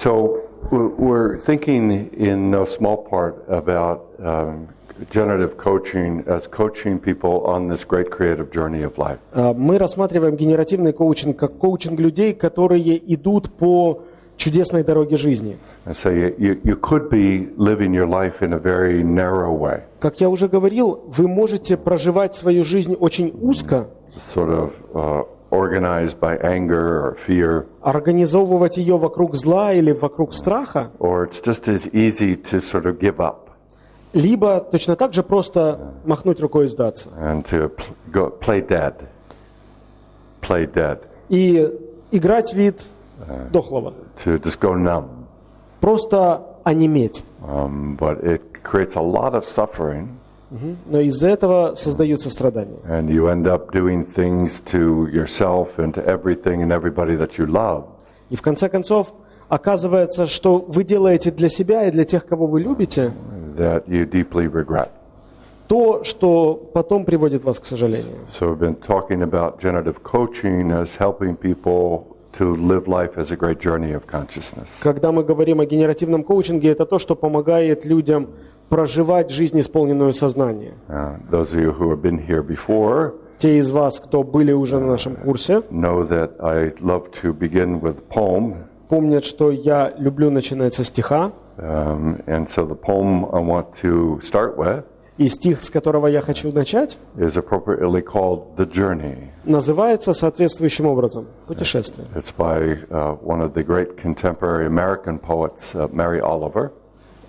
So we're thinking in no small part about generative coaching as coaching people on this great creative journey of life. Мы рассматриваем генеративный коучинг как коучинг людей, которые идут по чудесной дороге жизни. So you could be living your life in a very narrow way. Как я уже говорил, вы можете проживать свою жизнь очень узко, Sort of organized by anger or fear. организовывать ее вокруг зла или вокруг страха, Or it's just as easy to sort of give up либо точно так же просто махнуть рукой и сдаться. and to play dead, И играть вид дохлого. to just go numb. Просто онеметь. But it creates a lot of suffering, Но из-за этого создаются страдания. and you end up doing things to yourself and to everything and everybody that you love И в конце концов, оказывается, что вы делаете для себя и для тех, кого вы любите, that you deeply regret. то, что потом приводит вас к сожалению. So we've been talking about generative coaching as helping people to live life as a great journey of consciousness. Когда мы говорим о генеративном коучинге, это то, что помогает людям проживать жизнь, исполненную сознания. Those of you who have been here before Те из вас, кто были уже на нашем курсе, know that I love to begin with a poem. помнят, что я люблю начинать со стиха. And so the poem I want to start with И стих, с которого я хочу начать, is appropriately called The Journey. называется соответствующим образом «Путешествие». It's by one of the great contemporary American poets, Mary Oliver.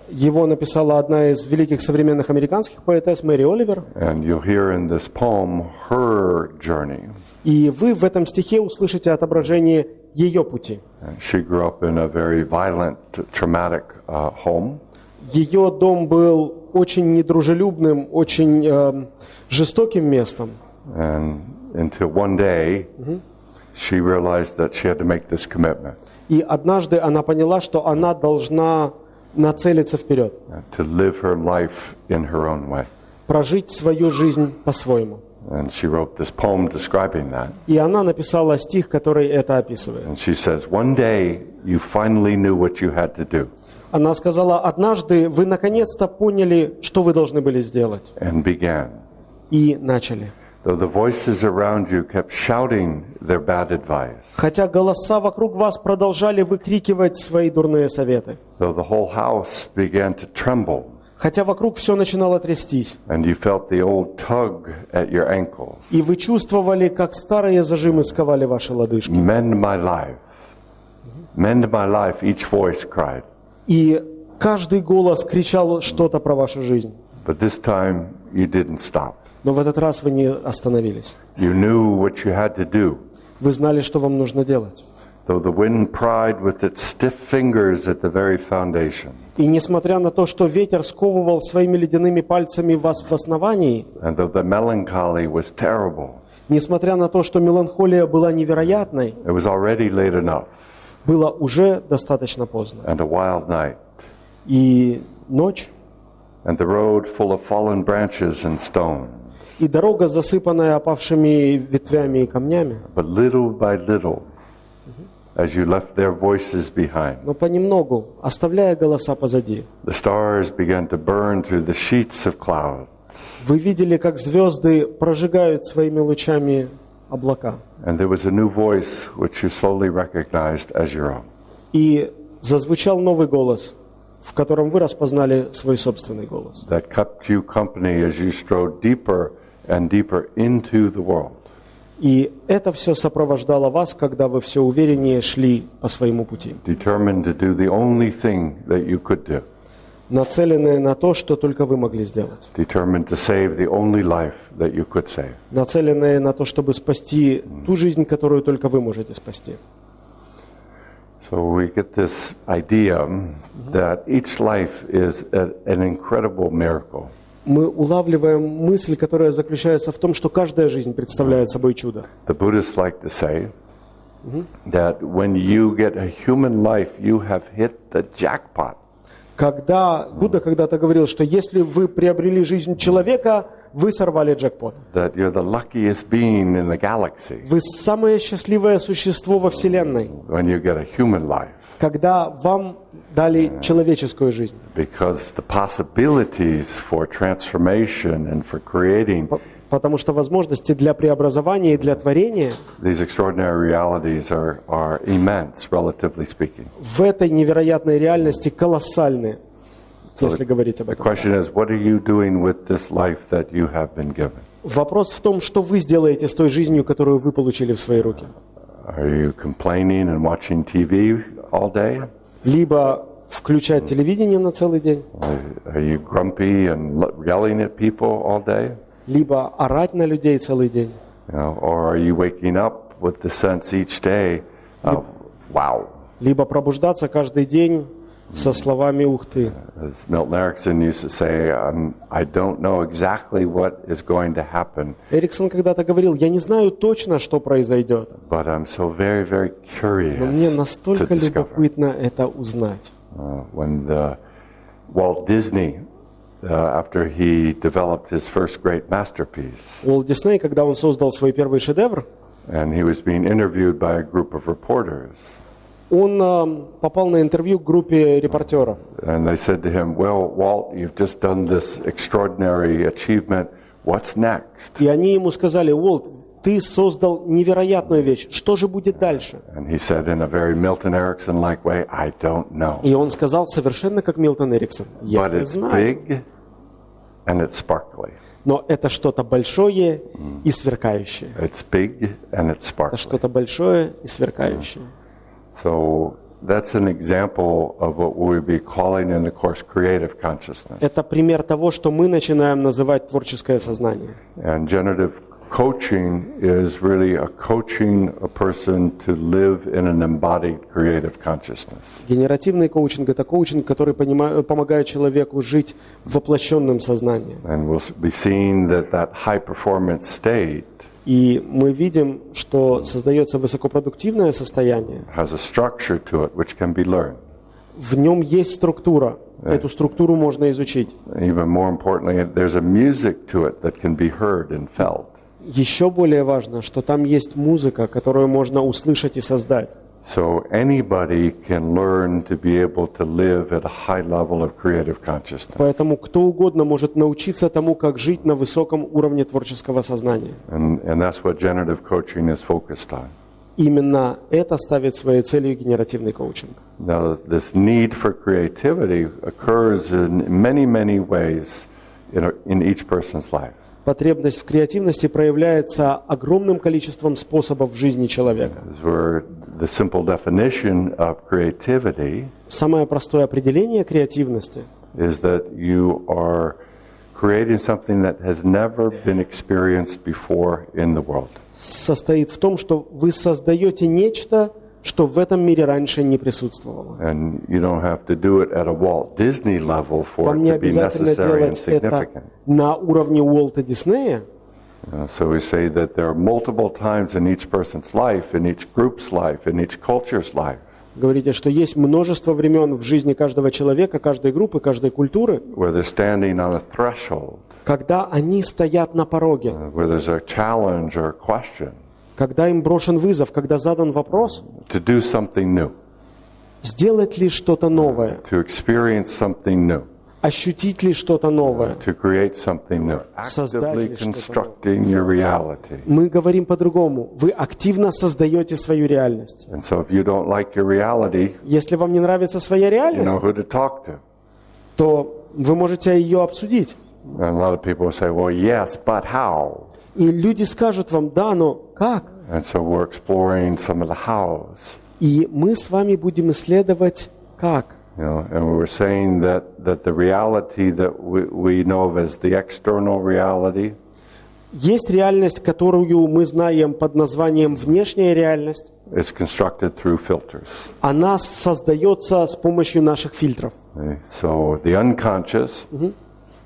Его написала одна из великих современных американских поэтесс Мэри Оливер. And you'll hear in this poem her journey. И вы в этом стихе услышите отображение ее пути. She grew up in a very violent, traumatic home. Ее дом был очень недружелюбным, очень жестоким местом. And until one day, she realized that she had to make this commitment. И однажды она поняла, что она должна нацелиться вперед, To live her life in her own way. прожить свою жизнь по-своему. And she wrote this poem describing that. И она написала стих, который это описывает. And she says, one day you finally knew what you had to do. Она сказала, однажды вы наконец-то поняли, что вы должны были сделать. And began. И начали. Though the voices around you kept shouting their bad advice. Хотя голоса вокруг вас продолжали выкрикивать свои дурные советы. Though the whole house began to tremble. Хотя вокруг все начинало трястись. And you felt the old tug at your ankles. И вы чувствовали, как старые зажимы сковали ваши лодыжки. Mend my life. Mend my life, each voice cried. И каждый голос кричал что-то про вашу жизнь. But this time you didn't stop. Но в этот раз вы не остановились. You knew what you had to do. Вы знали, что вам нужно делать. Though the wind pried with its stiff fingers at the very foundation. И несмотря на то, что ветер сковывал своими ледяными пальцами вас в основании, And though the melancholy was terrible. несмотря на то, что меланхолия была невероятной, It was already late enough. было уже достаточно поздно. And a wild night. И ночь, And the road full of fallen branches and stone. и дорога, засыпанная опавшими ветвями и камнями. But little by little, as you left their voices behind, Но понемногу, оставляя голоса позади, the stars began to burn through the sheets of cloud. вы видели, как звезды прожигают своими лучами облака. And there was a new voice which you slowly recognized as your own. И зазвучал новый голос, в котором вы распознали свой собственный голос. That kept you company as you strode deeper and deeper into the world. И это все сопровождало вас, когда вы все увереннее шли по своему пути, Determined to do the only thing that you could do. нацеленные на то, что только вы могли сделать, Determined to save the only life that you could save. нацеленные на то, чтобы спасти ту жизнь, которую только вы можете спасти. So we get this idea that each life is an incredible miracle. Мы улавливаем мысль, которая заключается в том, что каждая жизнь представляет собой чудо. The Buddhists like to say that when you get a human life, you have hit the jackpot. Будда когда-то говорил, что если вы приобрели жизнь человека, вы сорвали джекпот. that you're the luckiest being in the galaxy Вы самое счастливое существо во Вселенной, when you get a human life. когда вам дали человеческую жизнь. Because the possibilities for transformation and for creating Потому что возможности для преобразования и для творения these extraordinary realities are immense, relatively speaking. в этой невероятной реальности колоссальны, если говорить об The этом. question is, what are you doing with this life that you have been given? Вопрос в том, что вы сделаете с той жизнью, которую вы получили в свои руки. Are you complaining and watching TV all day? Либо включать телевидение на целый день, Are you grumpy and yelling at people all day? либо орать на людей целый день. Or are you waking up with the sense each day of, wow? Либо пробуждаться каждый день со словами «Ух ты». As Milton Erickson used to say, I don't know exactly what is going to happen, Эриксон когда-то говорил: «Я не знаю точно, что произойдет, but I'm so very, very но мне curious to настолько discover. любопытно это узнать». When Walt Disney, after he developed his first great masterpiece, Уолт Дисней, когда он создал свой первый шедевр, and he was being interviewed by a group of reporters, он попал на интервью к группе репортеров. and they said to him, well, Walt, you've just done this extraordinary achievement. What's next? И они ему сказали: «Уолт, ты создал невероятную вещь. Что же будет дальше?» And he said in a very Milton Erickson-like way, I don't know. И он сказал совершенно как Милтон Эриксон: «Я But не it's знаю. big and it's sparkly. Но это что-то большое и сверкающее. It's big and it's Это sparkly. что-то большое и сверкающее». So that's an example of what we'll be calling in the course creative consciousness. Это пример того, что мы начинаем называть творческое сознание. And generative coaching is really a coaching a person to live in an embodied creative consciousness. Генеративный коучинг – это коучинг, который помогает человеку жить в воплощенном сознании. And we'll be seeing that high performance state И мы видим, что создается высокопродуктивное состояние. has a structure to it which can be learned. В нем есть структура. Эту структуру можно изучить. Even more importantly, there's a music to it that can be heard and felt. Еще более важно, что там есть музыка, которую можно услышать и создать. So anybody can learn to be able to live at a high level of creative consciousness. Поэтому кто угодно может научиться тому, как жить на высоком уровне творческого сознания. And that's what generative coaching is focused on. Именно это ставит своей целью генеративный коучинг. Now, this need for creativity occurs in many, many ways in each person's life. Потребность в креативности проявляется огромным количеством способов в жизни человека. Where the simple definition of creativity Самое простое определение креативности is that you are creating something that has never been experienced before in the world. состоит в том, что вы создаете нечто, что в этом мире раньше не присутствовало. And you don't have to do it at a Walt Disney level for Вам it не to be обязательно necessary and делать это significant. на уровне Уолта Диснея. So we say that there are multiple times in each person's life, in each group's life, in each culture's life, Говорите, что есть множество времен в жизни каждого человека, каждой группы, каждой культуры, where they're standing on a threshold, когда они стоят на пороге, where there's a challenge or a question когда им брошен вызов, когда задан вопрос, to do something new, сделать ли что-то новое, to experience something new, ощутить ли что-то новое. to create something new, Создать actively ли что-то constructing your reality. Мы говорим по-другому. Вы активно создаете свою реальность. And so if you don't like your reality, Если вам не нравится своя you реальность, know who to talk to. то вы можете ее обсудить. And a lot of people will say, well, yes, but how? И люди скажут вам: да, но как? And so we're exploring some of the hows. И мы с вами будем исследовать как. And we were saying that the reality that we know of as the external reality Есть реальность, которую мы знаем под названием внешняя реальность. is constructed through filters. Она создается с помощью наших фильтров. Okay? So the unconscious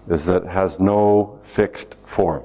is that has no fixed form.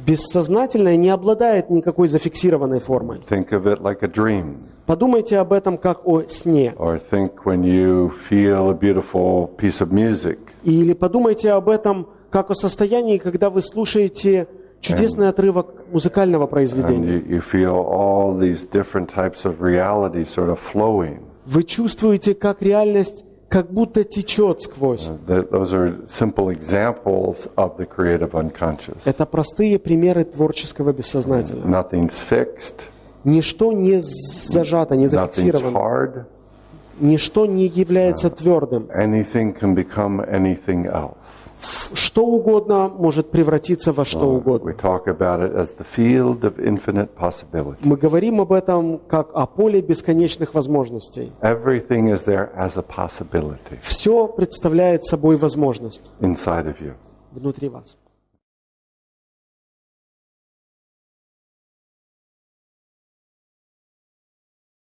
Бессознательное не обладает никакой зафиксированной формой. Think of it like a dream. Подумайте об этом как о сне. Or think when you feel a beautiful piece of music. Или подумайте об этом, как о состоянии, когда вы слушаете чудесный отрывок музыкального and произведения. you feel all these different types of reality sort of flowing. Вы чувствуете, как реальность как будто течет сквозь. Those are simple examples of the creative unconscious. Это простые примеры творческого бессознательного. Nothing's fixed, Ничто не зажато, не nothing's зафиксировано. hard. Ничто не является твердым. Anything can become anything else. Что угодно может превратиться во что We угодно. talk about it as the field of infinite possibility. Мы говорим об этом как о поле бесконечных возможностей. Everything is there as a possibility Все представляет собой возможность inside of you. внутри вас.